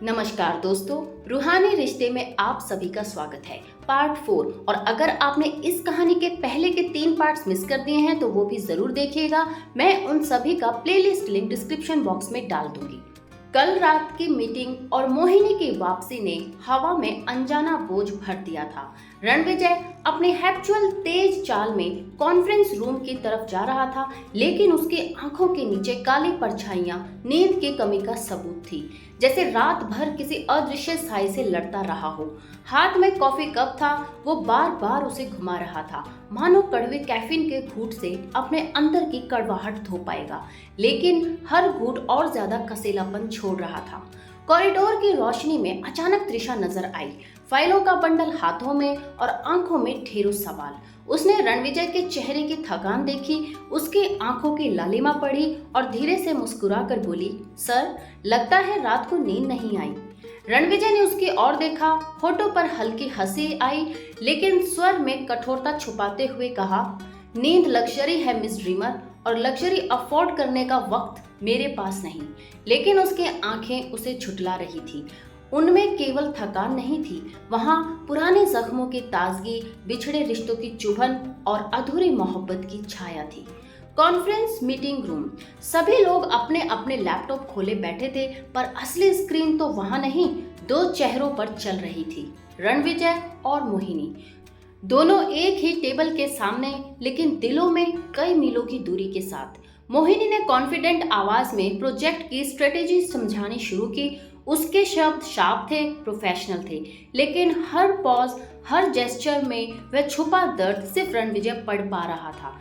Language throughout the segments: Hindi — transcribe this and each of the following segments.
नमस्कार दोस्तों, रूहानी रिश्ते में आप सभी का स्वागत है। पार्ट 4। और अगर आपने इस कहानी के पहले के 3 पार्ट्स मिस कर दिए हैं तो वो भी जरूर देखिएगा। मैं उन सभी का प्लेलिस्ट लिंक डिस्क्रिप्शन बॉक्स में डाल दूंगी। कल रात की मीटिंग और मोहिनी की वापसी ने हवा में अनजाना बोझ भर दिया था। रणविजय अपने हैप्चुअल तेज चाल में कॉन्फ्रेंस रूम की तरफ जा रहा था, लेकिन उसकी आंखों के नीचे काली परछाइयां नींद की कमी का सबूत थी, जैसे रात भर किसी अदृश्य साई से लड़ता रहा हो। हाथ में कॉफी कप था, वो बार बार उसे घुमा रहा था, मानो कड़वे कैफीन के घूंट से अपने अंदर की कड़वाहट धो पाएगा, लेकिन हर घूंट और ज्यादा कसेलापन छोड़ रहा था। कॉरिडोर की रोशनी में अचानक त्रिशा नजर आई, फाइलों का बंडल हाथों में और आंखों में ढेरों सवाल। उसने रणविजय के चेहरे की थकान देखी, उसकी आंखों की लालिमा पड़ी और धीरे से मुस्कुराकर बोली, सर, लगता है रात को नींद नहीं आई। रणविजय ने उसकी ओर देखा, होठों पर हल्की हंसी आई, लेकिन स्वर में कठोरता छुपाते हुए कहा, नींद लग्जरी है मिस ड्रीमर, और लग्जरी अफोर्ड करने का वक्त मेरे पास नहीं। लेकिन उसकी आंखें उसे झुठला रही थी। उनमें केवल थकान नहीं थी, वहां पुराने जख्मों की ताजगी, बिछड़े रिश्तों की चुभन और अधूरी मोहब्बत की छाया थी। कॉन्फ्रेंस मीटिंग रूम, सभी लोग अपने अपने लैपटॉप खोले बैठे थे, पर असली स्क्रीन तो वहां नहीं, 2 चेहरों पर चल रही थी, रणविजय और मोहिनी। दोनों एक ही टेबल के सामने, लेकिन दिलों में कई मीलों की दूरी के साथ। मोहिनी ने कॉन्फिडेंट आवाज में प्रोजेक्ट की स्ट्रेटेजी समझानी शुरू की। उसके शब्द शार्प थे, प्रोफेशनल थे, लेकिन हर पॉज, हर जेस्चर में वह छुपा दर्द सिर्फ रणविजय पढ़ पा रहा था।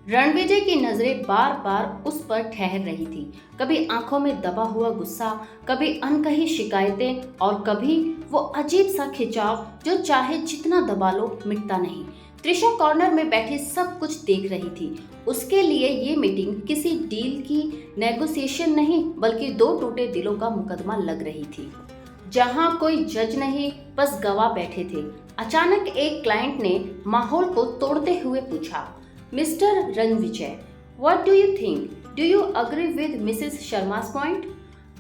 रणविजय की नजरें बार बार उस पर ठहर रही थी, कभी आंखों में दबा हुआ गुस्सा, कभी अनकही शिकायतें, और कभी वो अजीब सा खिंचाव जो चाहे जितना दबा लो मिटता नहीं। त्रिशा कॉर्नर में बैठी सब कुछ देख रही थी। उसके लिए ये मीटिंग किसी डील की नेगोशिएशन नहीं, बल्कि 2 टूटे दिलों का मुकदमा लग रही थी, जहां कोई जज नहीं, बस गवाह बैठे थे। अचानक एक क्लाइंट ने माहौल को तोड़ते हुए पूछा, mister Ranvijay, what do you think? Do you agree with missus Sharma's point?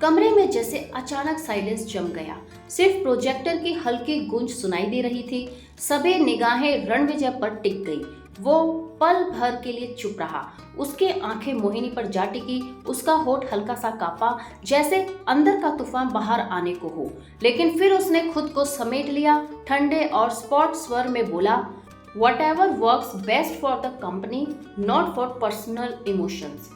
कमरे में जैसे अचानक साइलेंस जम गया, सिर्फ प्रोजेक्टर की हल्की गूंज सुनाई दे रही थी। सभी निगाहें रणविजय पर टिक गई। वो पल भर के लिए चुप रहा, उसके आंखें मोहिनी पर जा टिकी, उसका होठ हल्का सा कांपा, जैसे अंदर का तूफान बाहर आने को हो। लेकिन फिर उसने खुद को समेट लिया, ठंडे और स्पॉट स्वर में बोला, Whatever works best for the company, not for personal emotions.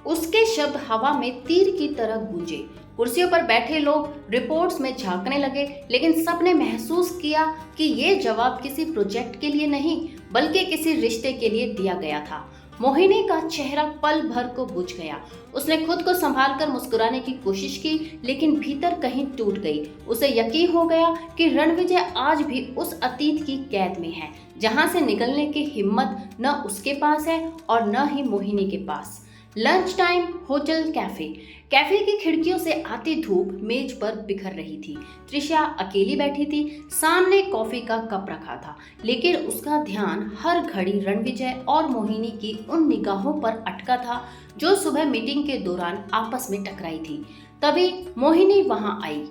उसके शब्द हवा में तीर की तरह गूंजे। कुर्सियों पर बैठे लोग रिपोर्ट्स में झांकने लगे, लेकिन सबने महसूस किया कि ये जवाब किसी प्रोजेक्ट के लिए नहीं, बल्कि किसी रिश्ते के लिए दिया गया था। मोहिनी का चेहरा पल भर को बुझ गया। उसने खुद को संभालकर मुस्कुराने की कोशिश की, लेकिन भीतर कहीं टूट गई। उसे यकीन हो गया कि रणविजय आज भी उस अतीत की कैद में है, जहां से निकलने की हिम्मत न उसके पास है और न ही मोहिनी के पास। लंच टाइम, होटल कैफे की खिड़कियों से आती धूप मेज पर बिखर रही थी। त्रिशा अकेली बैठी थी, सामने कॉफी का कप रखा था, लेकिन उसका ध्यान हर घड़ी रणविजय और मोहिनी की उन निगाहों पर अटका था जो सुबह मीटिंग के दौरान आपस में टकराई थी। तभी मोहिनी वहां आई।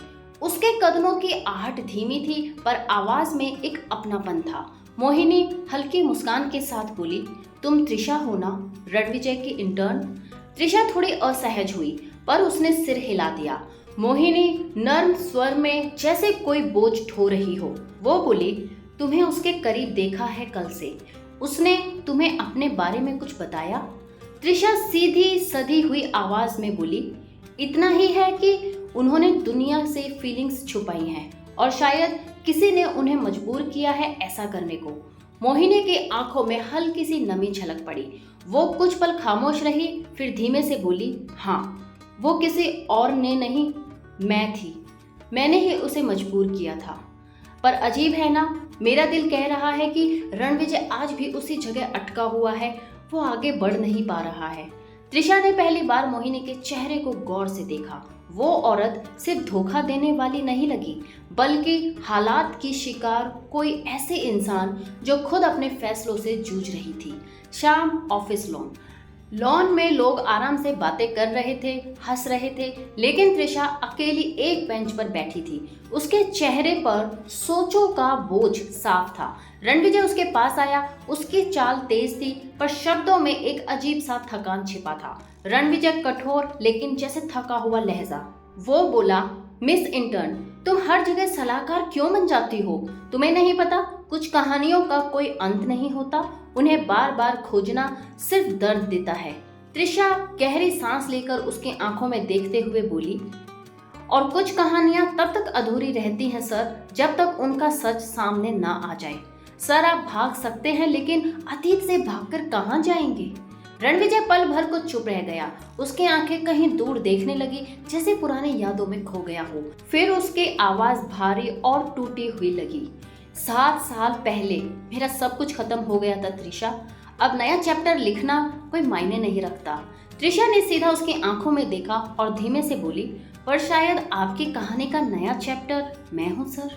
उसके कदमों की आहट धीमी थी, पर आवाज में एक अपनापन था। मोहिनी हल्की मुस्कान के साथ बोली, तुम त्रिशा हो ना, रणविजय की इंटर्न? त्रिशा थोड़ी असहज हुई, पर उसने सिर हिला दिया। मोहिनी नर्म स्वर में, जैसे कोई बोझ ढो रही हो, वो बोली, तुम्हें उसके करीब देखा है कल से। उसने तुम्हें अपने बारे में कुछ बताया? त्रिशा सीधी सधी हुई आवाज में बोली, इतना ही है कि उन्होंने दुनिया से फीलिंग्स छुपाई हैं, और शायद किसी ने उन्हें मजबूर किया है ऐसा करने को। मोहिनी की आंखों में हल्की सी नमी झलक पड़ी। वो कुछ पल खामोश रही, फिर धीमे से बोली, हाँ, वो किसी और ने नहीं, मैं थी। मैंने ही उसे मजबूर किया था। पर अजीब है ना, मेरा दिल कह रहा है कि रणविजय आज भी उसी जगह अटका हुआ है, वो आगे बढ़ नहीं पा रहा है। त्रिशा ने पहली बार मोहिनी के चेहरे को गौर से देखा। वो औरत सिर्फ धोखा देने वाली नहीं लगी, बल्कि हालात की शिकार कोई ऐसे इंसान जो खुद अपने फैसलों से जूझ रही थी। शाम, ऑफिस लॉन। लॉन में लोग आराम से बातें कर रहे थे, हंस रहे थे, लेकिन त्रिशा अकेली एक बेंच पर बैठी थी। उसके चेहरे पर सोचों का बोझ साफ था। रणविजय उसके पास आया। उसकी चाल तेज थी, पर शब्दों में एक अजीब सा थकान छिपा था। रणविजय कठोर लेकिन जैसे थका हुआ लहजा। वो बोला, मिस इंटर्न, तुम हर जगह सलाहकार क्यों बन जाती हो? तुम्हें नहीं पता कुछ कहानियों का कोई अंत नहीं होता, उन्हें बार बार खोजना सिर्फ दर्द देता है। त्रिशा गहरी सांस लेकर उसकी आंखों में देखते हुए बोली, और कुछ कहानियां तब तक अधूरी रहती हैं सर, जब तक उनका सच सामने ना आ जाए। सर, आप भाग सकते हैं, लेकिन अतीत से भागकर कहाँ जाएंगे? रणविजय पल भर को चुप रह गया। उसकी आंखें कहीं दूर देखने लगी, जैसे पुरानी यादों में खो गया हो। फिर उसकी आवाज भारी और टूटी हुई लगी। 7 साल पहले मेरा सब कुछ खत्म हो गया था त्रिशा। अब नया चैप्टर लिखना कोई मायने नहीं रखता। त्रिशा ने सीधा उसकी आंखों में देखा और धीमे से बोली, पर शायद आपकी कहानी का नया चैप्टर मैं हूँ सर,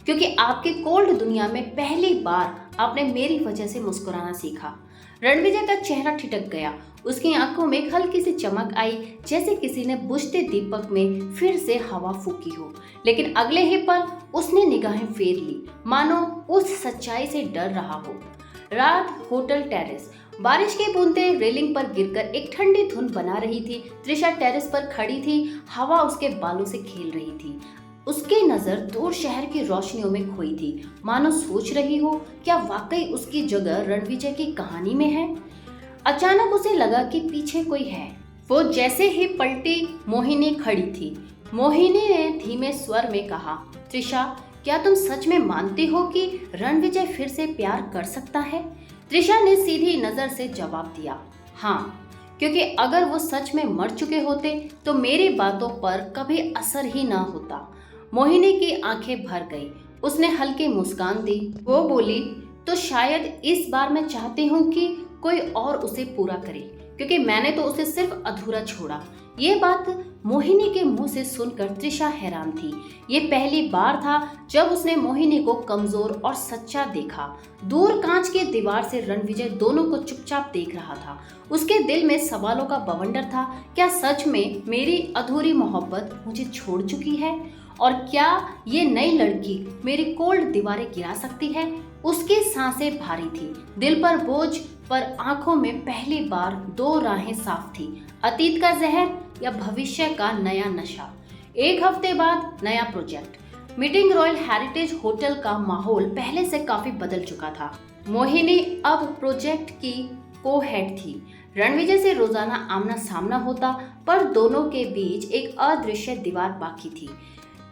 क्योंकि आपकी कोल्ड दुनिया में पहली बार आपने मेरी वजह से मुस्कुराना सीखा। रणविजय का चेहरा ठिठक गया। उसकी आंखों में एक हल्की सी चमक आई, जैसे किसी ने बुझते दीपक में फिर से हवा फूकी हो। लेकिन अगले ही पल उसने निगाहें फेर ली, मानो उस सच्चाई से डर रहा हो। रात, होटल टेरेस। बारिश की बूंदें रेलिंग पर गिरकर एक ठंडी धुन बना रही थी। त्रिशा टेरेस पर खड़ी थी, हवा उसके बालों से खेल रही थी। उसकी नजर दूर शहर की रोशनियों में खोई थी, मानो सोच रही हो, क्या वाकई उसकी जगह रणविजय की कहानी में है? अचानक उसे लगा कि पीछे कोई है। वो जैसे ही पलटी, मोहिनी खड़ी थी। मोहिनी ने धीमे स्वर में कहा, त्रिशा, क्या तुम सच में मानती हो कि रणविजय फिर से प्यार कर सकता है? त्रिशा ने सीधी नजर से जवाब दिया, हाँ, क्योंकि अगर वो सच में मर चुके होते तो मेरी बातों पर कभी असर ही ना होता। मोहिनी की आंखें भर गई। उसने हल्की मुस्कान दी। वो बोली, तो शायद इस बार मैं चाहती हूँ कि कोई और उसे पूरा करे, क्योंकि मैंने तो उसे सिर्फ अधूरा छोड़ा। ये बात मोहिनी के मुंह से सुनकर त्रिशा हैरान थी। ये पहली बार था जब उसने मोहिनी को कमजोर और सच्चा देखा। दूर कांच की दीवार से रणविजय दोनों को चुपचाप देख रहा था। उसके दिल में सवालों का बवंडर था। क्या सच में मेरी अधूरी मोहब्बत मुझे छोड़ चुकी है? और क्या ये नई लड़की मेरी कोल्ड दीवारें गिरा सकती है? उसकी सांसें भारी थी, दिल पर बोझ, पर आंखों में पहली बार 2 राहें साफ थी, अतीत का जहर या भविष्य का नया नशा। 1 हफ्ते बाद नया project. Meeting. Royal heritage hotel का माहौल पहले से काफी बदल चुका था। मोहिनी अब प्रोजेक्ट की को हेड थी। रणविजय से रोजाना आमना सामना होता, पर दोनों के बीच एक अदृश्य दीवार बाकी थी।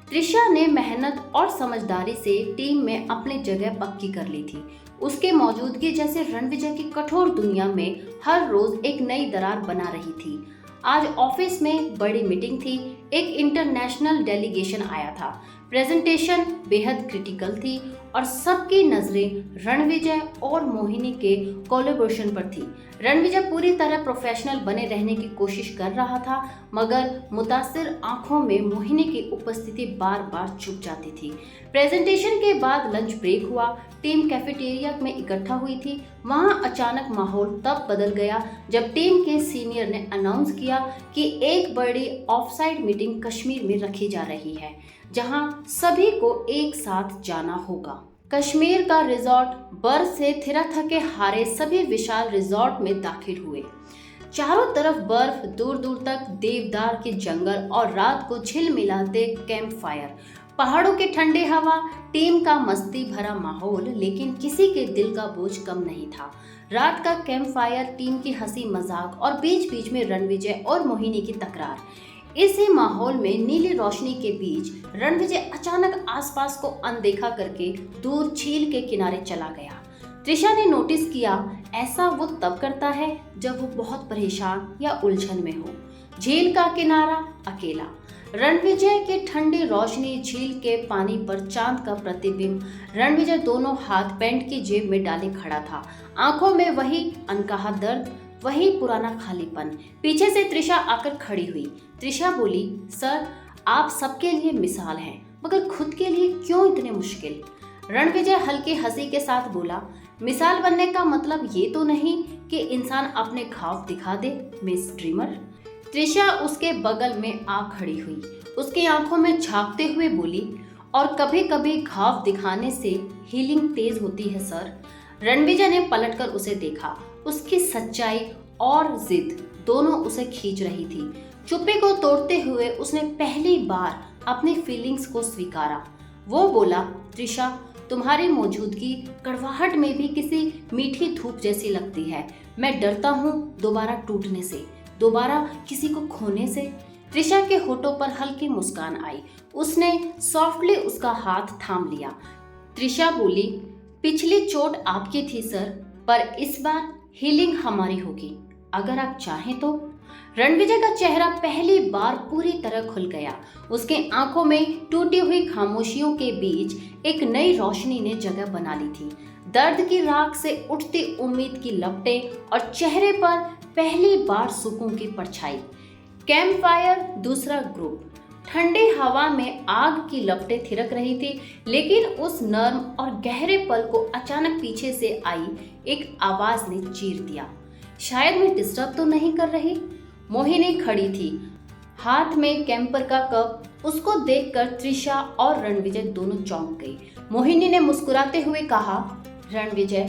त्रिशा ने मेहनत और समझदारी से टीम में अपनी जगह पक्की कर ली थी। उसके मौजूदगी जैसे रणविजय की कठोर दुनिया में हर रोज एक नई दरार बना रही थी। आज ऑफिस में बड़ी मीटिंग थी। एक इंटरनेशनल डेलीगेशन आया था। प्रेजेंटेशन बेहद क्रिटिकल थी और सबकी नजरें रणविजय और मोहिनी के कोलैबोरेशन पर थी। रणविजय पूरी तरह प्रोफेशनल बने रहने की कोशिश कर रहा था, मगर मुतासिर आंखों में मोहिनी की उपस्थिति बार बार चुप जाती थी। प्रेजेंटेशन के बाद लंच ब्रेक हुआ। टीम कैफेटेरिया में इकट्ठा हुई थी। वहां अचानक माहौल तब बदल गया जब टीम के सीनियर ने अनाउंस किया कि एक बड़ी ऑफसाइट मीटिंग कश्मीर में रखी जा रही है, जहां सभी को एक साथ जाना होगा। कश्मीर का रिजॉर्ट। बर्फ से थिरा थके हारे सभी विशाल रिजॉर्ट में दाखिल हुए। चारों तरफ बर्फ, दूर दूर तक देवदार के जंगल और रात को झिलमिलाते कैंप फायर, पहाड़ों की ठंडी हवा, टीम का मस्ती भरा माहौल, लेकिन किसी के दिल का बोझ कम नहीं था। रात का कैंप फायर, टीम की हंसी मजाक और बीच बीच में रणविजय और मोहिनी की तकरार। इसी माहौल में नीली रोशनी के बीच रणविजय अचानक आसपास को अनदेखा करके दूर झील के किनारे चला गया। त्रिशा ने नोटिस किया, ऐसा वो तब करता है जब वो बहुत परेशान या उलझन में हो। झील का किनारा, अकेला। रणविजय की ठंडी रोशनी, झील के पानी पर चांद का प्रतिबिंब। रणविजय दोनों हाथ पैंट की जेब में डाले खड़ा था। आंखों में वही अनकहा दर्द, वही पुराना खालीपन। पीछे से त्रिशा आकर खड़ी हुई। त्रिशा बोली, सर, आप सबके लिए मिसाल हैं, मगर खुद के लिए क्यों इतने मुश्किल? रणविजय हल्की हंसी के साथ बोला, मिसाल बनने का मतलब ये तो नहीं कि इंसान अपने घाव दिखा दे, मिस ड्रीमर। त्रिशा उसके बगल में आ खड़ी हुई, उसकी आंखों में झांकते हुए बोली, और कभी कभी घाव दिखाने से हीलिंग तेज होती है सर। रणविजय ने पलटकर उसे देखा। उसकी सच्चाई और जिद दोनों उसे खींच रही थी। चुप्पी को तोड़ते हुए उसने पहली बार अपनी फीलिंग्स को स्वीकारा। वो बोला, त्रिशा, तुम्हारी मौजूदगी कड़वाहट में भी किसी मीठी धूप जैसी लगती है। मैं डरता हूँ दोबारा टूटने से, दोबारा किसी को खोने से। त्रिशा के होठों पर हल्की मुस्कान आई। उसने सॉफ्टली उसका हाथ थाम लिया। त्रिशा बोली, पिछली चोट आपकी थी सर, पर इस बार हीलिंग हमारी होगी, अगर आप चाहें तो। रणविजय का चेहरा पहली बार पूरी तरह खुल गया। उसके आंखों में टूटी हुई खामोशियों के बीच एक नई रोशनी ने जगह बना ली थी। दर्द की राख से उठती उम्मीद की लपटें और चेहरे पर पहली बार सुकून की परछाई। कैंप फायर दूसरा ग्रुप। ठंडी हवा में आग की लपटें थिरक रही थी, लेकिन उस नर्म और गहरे पल को अचानक पीछे से आई एक आवाज ने चीर दिया। शायद मैं डिस्टर्ब तो नहीं कर रही? मोहिनी खड़ी थी, हाथ में कैंपर का कप। उसको देखकर त्रिशा और रणविजय दोनों चौंक गई। मोहिनी ने मुस्कुराते हुए कहा, रणविजय,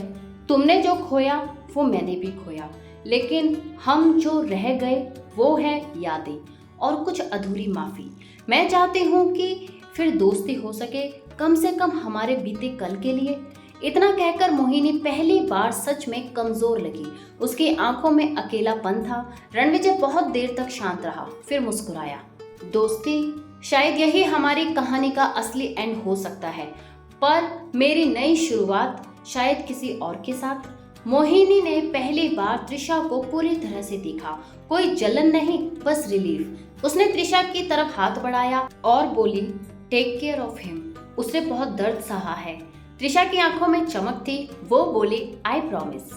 तुमने जो खोया वो मैंने भी खोया, लेकिन हम जो रह गए वो है यादें और कुछ अधूरी माफी। मैं चाहती हूँ कि फिर दोस्ती हो सके, कम से कम हमारे बीते कल के लिए। इतना कहकर मोहिनी पहली बार सच में कमजोर लगी। उसकी आंखों में अकेलापन था। रणविजय बहुत देर तक शांत रहा, फिर मुस्कुराया। दोस्ती, शायद यही हमारी कहानी का असली एंड हो सकता है, पर मेरी नई शुरुआत शायद किसी और के साथ। मोहिनी ने पहली बार त्रिशा को पूरी तरह से देखा। कोई जलन नहीं, बस रिलीफ। उसने त्रिशा की तरफ हाथ बढ़ाया और बोली, टेक केयर ऑफ हिम, उसने बहुत दर्द सहा है। त्रिशा की आंखों में चमक थी। वो बोली, आई प्रॉमिस।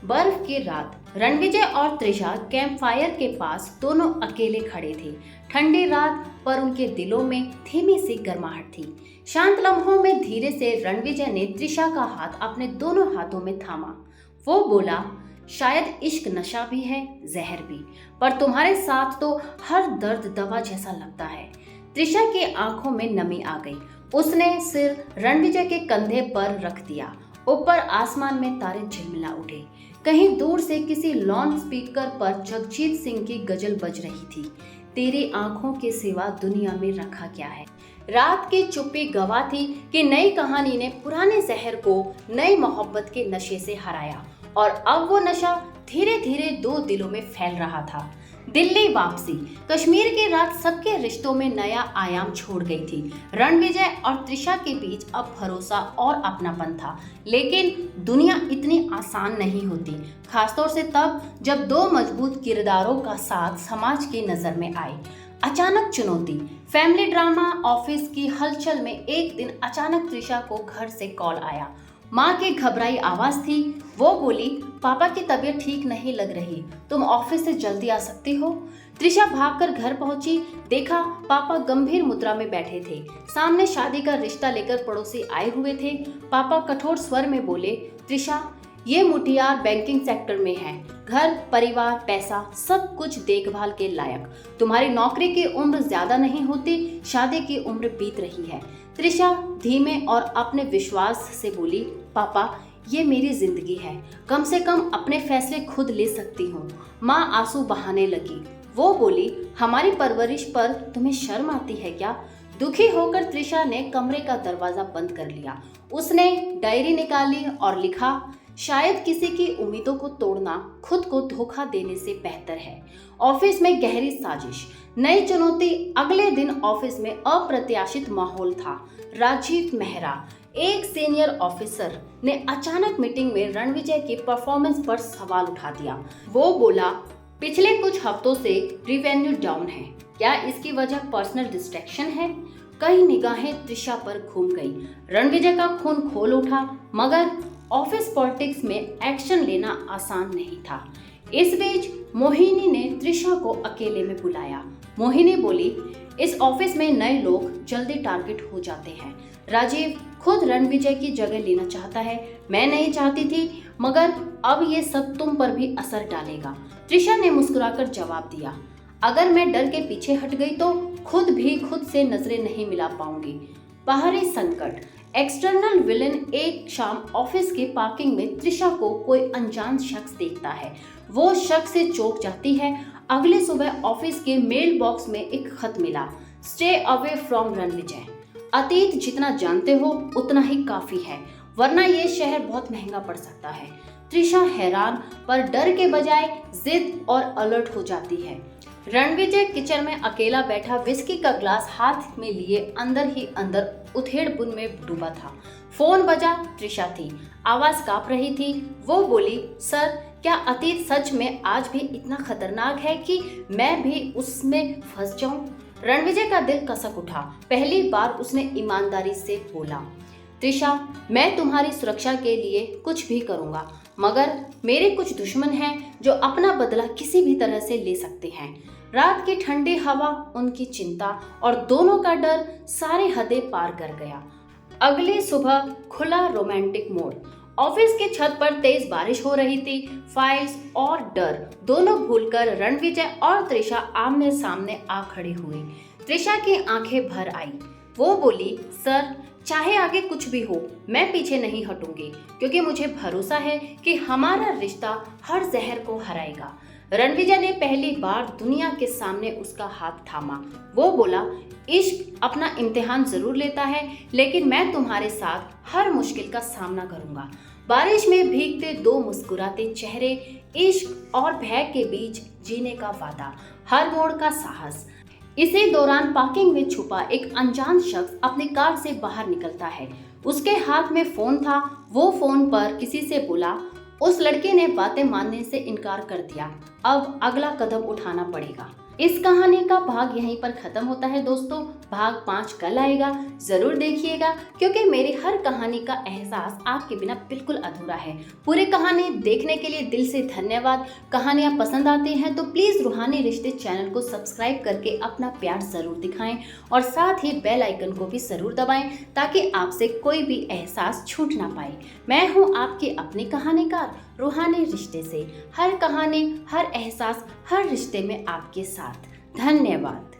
बर्फ की रात। रणविजय और त्रिशा कैंप फायर के पास दोनों अकेले खड़े थे। ठंडी रात, पर उनके दिलों में धीमी सी गर्माहट थी। शांत लम्हों में धीरे से रणविजय ने त्रिशा का हाथ अपने दोनों हाथों में थामा। वो बोला, शायद इश्क नशा भी है, जहर भी, पर तुम्हारे साथ तो हर दर्द दवा जैसा लगता है। त्रिशा की आंखों में नमी आ गई। उसने सिर रणविजय के कंधे पर रख दिया। ऊपर आसमान में तारे झिलमिला उठे। कहीं दूर से किसी लॉन स्पीकर पर जगजीत सिंह की गजल बज रही थी, तेरी आंखों के सिवा दुनिया में रखा क्या है। रात की चुप्पी गवाह थी कि नई कहानी ने पुराने जहर को नई मोहब्बत के नशे से हराया, और अब वो नशा धीरे धीरे दो दिलों में फैल रहा था। दिल्ली वापसी। कश्मीर की रात सबके रिश्तों में नया आयाम छोड़ गई थी। रणविजय और त्रिशा के बीच अब भरोसा और अपनापन था, लेकिन दुनिया इतनी आसान नहीं होती, खासतौर से तब जब दो मजबूत किरदारों का साथ समाज की नजर में आए। अचानक चुनौती। Family drama. ऑफिस की हलचल में एक दिन अचानक त्रिशा को घर से कॉल आया। माँ की घबराई आवाज थी। वो बोली, पापा की तबीयत ठीक नहीं लग रही, तुम ऑफिस से जल्दी आ सकती हो? त्रिशा भागकर घर पहुंची। देखा, पापा गंभीर मुद्रा में बैठे थे। सामने शादी का रिश्ता लेकर पड़ोसी आए हुए थे। पापा कठोर स्वर में बोले, त्रिशा, ये मुठियार बैंकिंग सेक्टर में है, घर, परिवार, पैसा सब कुछ देखभाल के लायक। तुम्हारी नौकरी की उम्र ज्यादा नहीं होती, शादी की उम्र बीत रही है। त्रिशा धीमे और अपने विश्वास से बोली, पापा, ये मेरी जिंदगी है, कम से कम अपने फैसले खुद ले सकती हूँ। माँ आंसू बहाने लगी। वो बोली, हमारी परवरिश पर तुम्हें शर्म आती है क्या? दुखी होकर त्रिशा ने कमरे का दरवाजा बंद कर लिया। उसने डायरी निकाली और लिखा, शायद किसी की उम्मीदों को तोड़ना खुद को धोखा देने से बेहतर है। ऑफिस में गहरी साजिश। नई चुनौती। अगले दिन ऑफिस में अप्रत्याशित माहौल था। राजीव मेहरा, एक सीनियर ऑफिसर, ने अचानक मीटिंग में रणविजय की परफॉर्मेंस पर सवाल उठा दिया। वो बोला, पिछले कुछ हफ्तों से रेवेन्यू डाउन है, क्या इसकी वजह पर्सनल डिस्ट्रैक्शन है? कई निगाहें त्रिशा पर घूम गई। रणविजय का खून खोल उठा, मगर ऑफिस पॉलिटिक्स में एक्शन लेना आसान नहीं था। इस बीच मोहिनी ने त्रिशा को अकेले में बुलाया। मोहिनी बोली, इस ऑफिस में नए लोग जल्दी टारगेट हो जाते हैं। राजीव खुद रणविजय की जगह लेना चाहता है। मैं नहीं चाहती थी, मगर अब ये सब तुम पर भी असर डालेगा। त्रिशा ने मुस्कुराकर जवाब दिया, अगर मैं डर के पीछे हट गई तो खुद भी खुद से नजरें नहीं मिला पाऊंगी। बाहरी संकट। External villain. एक शाम ऑफिस के पार्किंग में त्रिशा को कोई अनजान शख्स देखता है। वो शख्स से चौंक जाती है। अगले सुबह ऑफिस के मेल बॉक्स में एक खत मिला, स्टे अवे फ्रॉम रणविजय। अतीत जितना जानते हो उतना ही काफी है, वरना ये शहर बहुत महंगा पड़ सकता है। त्रिशा हैरान पर डर के बजाय जिद और अलर्ट हो जाती है। रणविजय किचन में अकेला बैठा विस्की का ग्लास हाथ में लिए अंदर ही अंदर उधेड़-बुन में डूबा था। फोन बजा। त्रिशा थी, आवाज कांप रही थी। वो बोली, सर, क्या अतीत सच में आज भी इतना खतरनाक है कि मैं भी उसमें फंस जाऊं? रणविजय का दिल कसक उठा। पहली बार उसने ईमानदारी से बोला, त्रिशा, मैं तुम्हारी सुरक्षा के लिए कुछ भी करूंगा, मगर मेरे कुछ दुश्मन हैं जो अपना बदला किसी भी तरह से ले सकते हैं। रात की ठंडी हवा, उनकी चिंता और दोनों का डर सारे हदें पार कर गया। अगली सुबह खुला रोमांटिक मोड। ऑफिस की छत पर तेज बारिश हो रही थी। फाइल्स और डर दोनों भूलकर रणविजय और त्रिशा आमने सामने आ खड़ी हुई। त्रिशा की आंखें भर आई। वो बोली, सर, चाहे आगे कुछ भी हो, मैं पीछे नहीं हटूंगी, क्योंकि मुझे भरोसा है कि हमारा रिश्ता हर जहर को हराएगा। रणविजय ने पहली बार दुनिया के सामने उसका हाथ थामा। वो बोला, इश्क अपना इम्तिहान जरूर लेता है, लेकिन मैं तुम्हारे साथ हर मुश्किल का सामना करूंगा। बारिश में भीगते दो मुस्कुराते चेहरे, इश्क और भय के बीच जीने का वादा, हर मोड़ का साहस। इसी दौरान पार्किंग में छुपा एक अनजान शख्स अपनी कार से बाहर निकलता है। उसके हाथ में फोन था। वो फोन पर किसी से बोला। उस लड़के ने बातें मानने से इनकार कर दिया। अब अगला कदम उठाना पड़ेगा। इस कहानी का भाग यहीं पर खत्म होता है दोस्तों। भाग 5 कल आएगा, जरूर देखिएगा, क्योंकि मेरी हर कहानी का एहसास आपके बिना बिल्कुल अधूरा है। पूरी कहानी देखने के लिए दिल से धन्यवाद। कहानियाँ पसंद आती हैं तो प्लीज़ रूहानी रिश्ते चैनल को सब्सक्राइब करके अपना प्यार ज़रूर दिखाएं और साथ ही बेल आइकन को भी ज़रूर दबाएं, ताकि आपसे कोई भी एहसास छूट ना पाए। मैं हूँ आपकी अपनी कहानीकार रूहानी रिश्ते से। हर कहानी, हर एहसास, हर रिश्ते में आपके साथ। धन्यवाद।